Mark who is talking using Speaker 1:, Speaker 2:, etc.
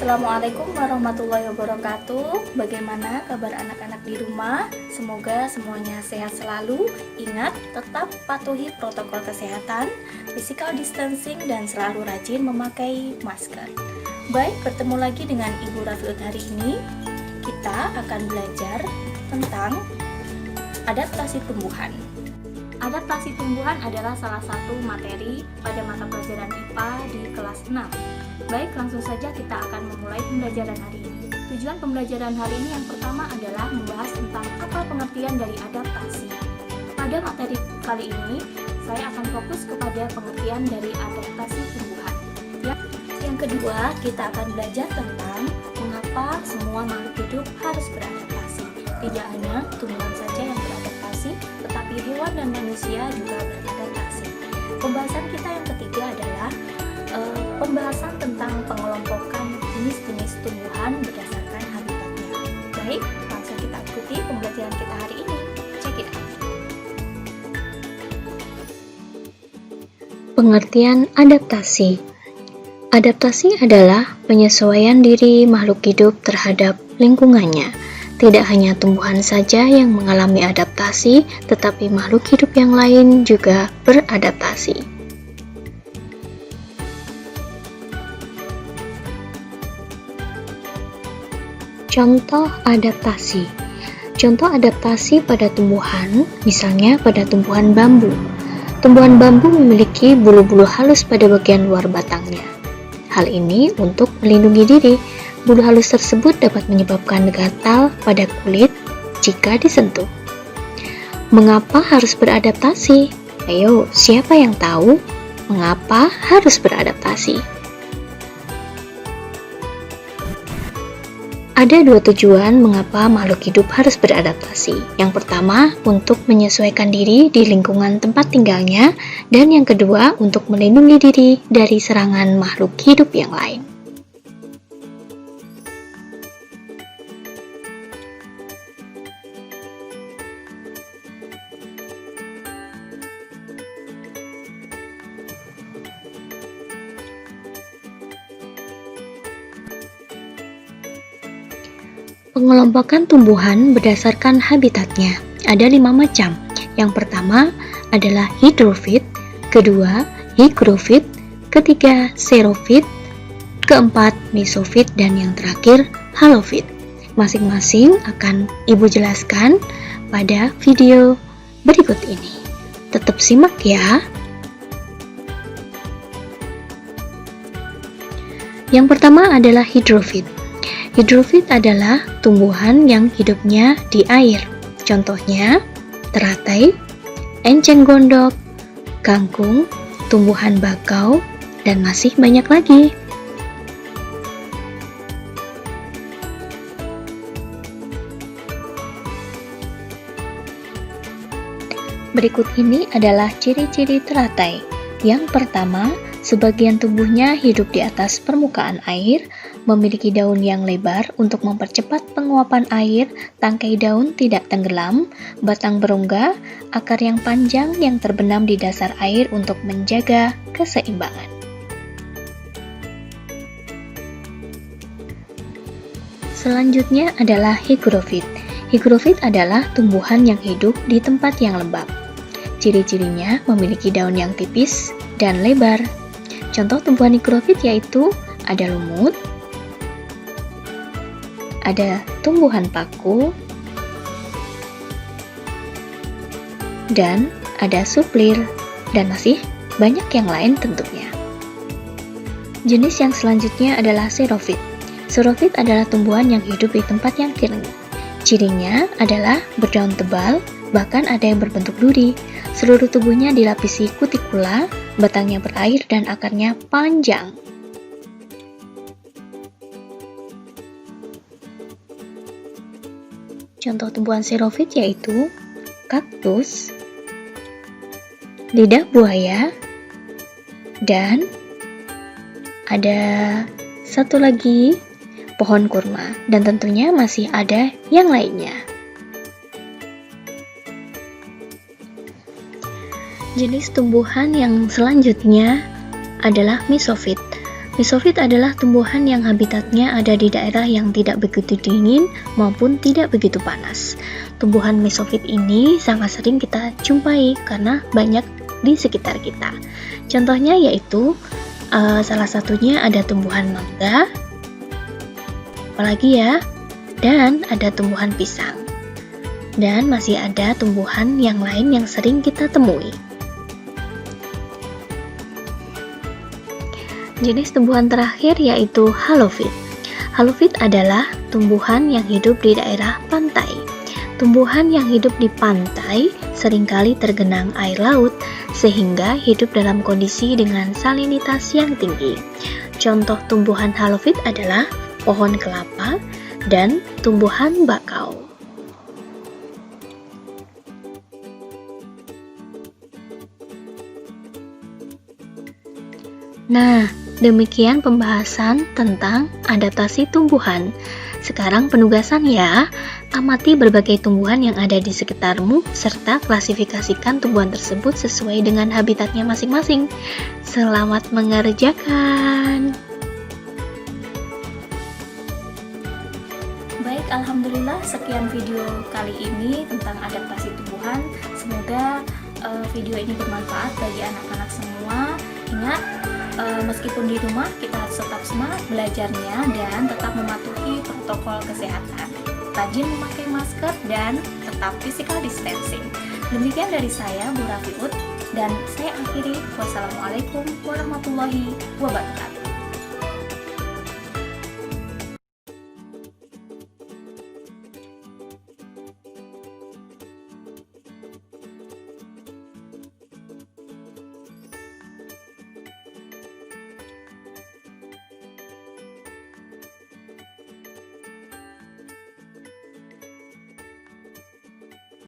Speaker 1: Assalamualaikum warahmatullahi wabarakatuh. Bagaimana kabar anak-anak di rumah? Semoga semuanya sehat selalu. Ingat, tetap patuhi protokol kesehatan, physical distancing, dan selalu rajin memakai masker. Baik, bertemu lagi dengan Ibu Rafiut hari ini. Kita akan belajar tentang adaptasi tumbuhan. Adaptasi tumbuhan adalah salah satu materi pada mata pelajaran IPA di kelas 6. Baik, langsung saja kita akan memulai pembelajaran hari ini. Tujuan pembelajaran hari ini yang pertama adalah membahas tentang apa pengertian dari adaptasi. Pada materi kali ini, saya akan fokus kepada pengertian dari adaptasi tumbuhan. Yang kedua, kita akan belajar tentang mengapa semua makhluk hidup harus beradaptasi. Tidak hanya tumbuhan saja yang beradaptasi, tetapi hewan dan manusia juga beradaptasi. Pembahasan kita yang ketiga adalah pembahasan tentang pengelompokan jenis-jenis tumbuhan berdasarkan habitatnya. Baik, langsung kita ikuti pembelajaran kita hari ini. Check it out.
Speaker 2: Pengertian adaptasi. Adaptasi adalah penyesuaian diri makhluk hidup terhadap lingkungannya. Tidak hanya tumbuhan saja yang mengalami adaptasi, tetapi makhluk hidup yang lain juga beradaptasi. Contoh adaptasi. Contoh adaptasi pada tumbuhan, misalnya pada tumbuhan bambu. Tumbuhan bambu memiliki bulu-bulu halus pada bagian luar batangnya. Hal ini untuk melindungi diri. Bulu halus tersebut dapat menyebabkan gatal pada kulit jika disentuh. Mengapa harus beradaptasi? Ayo, siapa yang tahu mengapa harus beradaptasi? Ada dua tujuan mengapa makhluk hidup harus beradaptasi. Yang pertama, untuk menyesuaikan diri di lingkungan tempat tinggalnya, dan yang kedua, untuk melindungi diri dari serangan makhluk hidup yang lain. Pengelompokan tumbuhan berdasarkan habitatnya. Ada 5 macam. Yang pertama adalah hydrofit, kedua hygrofit, ketiga xerofit, keempat mesofit, dan yang terakhir halofit. Masing-masing akan Ibu jelaskan pada video berikut ini. Tetap simak ya. Yang pertama adalah hydrofit. Hydrofit adalah tumbuhan yang hidupnya di air. Contohnya, teratai, enceng gondok, kangkung, tumbuhan bakau, dan masih banyak lagi. Berikut ini adalah ciri-ciri teratai. Yang pertama, sebagian tubuhnya hidup di atas permukaan air, memiliki daun yang lebar untuk mempercepat penguapan air, tangkai daun tidak tenggelam, batang berongga, akar yang panjang yang terbenam di dasar air untuk menjaga keseimbangan. Selanjutnya adalah hygrofit. Hygrofit adalah tumbuhan yang hidup di tempat yang lembab. Ciri-cirinya memiliki daun yang tipis dan lebar. Contoh tumbuhan hygrofit yaitu ada lumut, ada tumbuhan paku, dan ada suplir, dan masih banyak yang lain tentunya. Jenis yang selanjutnya adalah xerofit. Xerofit adalah tumbuhan yang hidup di tempat yang kering. Cirinya adalah berdaun tebal, bahkan ada yang berbentuk duri. Seluruh tubuhnya dilapisi kutikula, batangnya berair, dan akarnya panjang. Contoh tumbuhan xerofit yaitu kaktus, lidah buaya, dan ada satu lagi pohon kurma, dan tentunya masih ada yang lainnya. Jenis tumbuhan yang selanjutnya adalah mesofit. Mesofit adalah tumbuhan yang habitatnya ada di daerah yang tidak begitu dingin maupun tidak begitu panas. Tumbuhan mesofit ini sangat sering kita jumpai karena banyak di sekitar kita. Contohnya yaitu salah satunya ada tumbuhan mangga, apalagi ya, dan ada tumbuhan pisang. Dan masih ada tumbuhan yang lain yang sering kita temui. Jenis tumbuhan terakhir yaitu halofit. Halofit adalah tumbuhan yang hidup di daerah pantai. Tumbuhan yang hidup di pantai seringkali tergenang air laut sehingga hidup dalam kondisi dengan salinitas yang tinggi. Contoh tumbuhan halofit adalah pohon kelapa dan tumbuhan bakau. Nah, demikian pembahasan tentang adaptasi tumbuhan. Sekarang penugasan ya, amati berbagai tumbuhan yang ada di sekitarmu serta klasifikasikan tumbuhan tersebut sesuai dengan habitatnya masing-masing. Selamat mengerjakan.
Speaker 1: Baik, alhamdulillah sekian video kali ini tentang adaptasi tumbuhan. Semoga video ini bermanfaat bagi anak-anak semua. Ingat, meskipun di rumah kita harus tetap semangat belajarnya dan tetap mematuhi protokol kesehatan, rajin memakai masker dan tetap physical distancing. Demikian dari saya, Bu Rafiut, dan saya akhiri. Wassalamualaikum warahmatullahi wabarakatuh.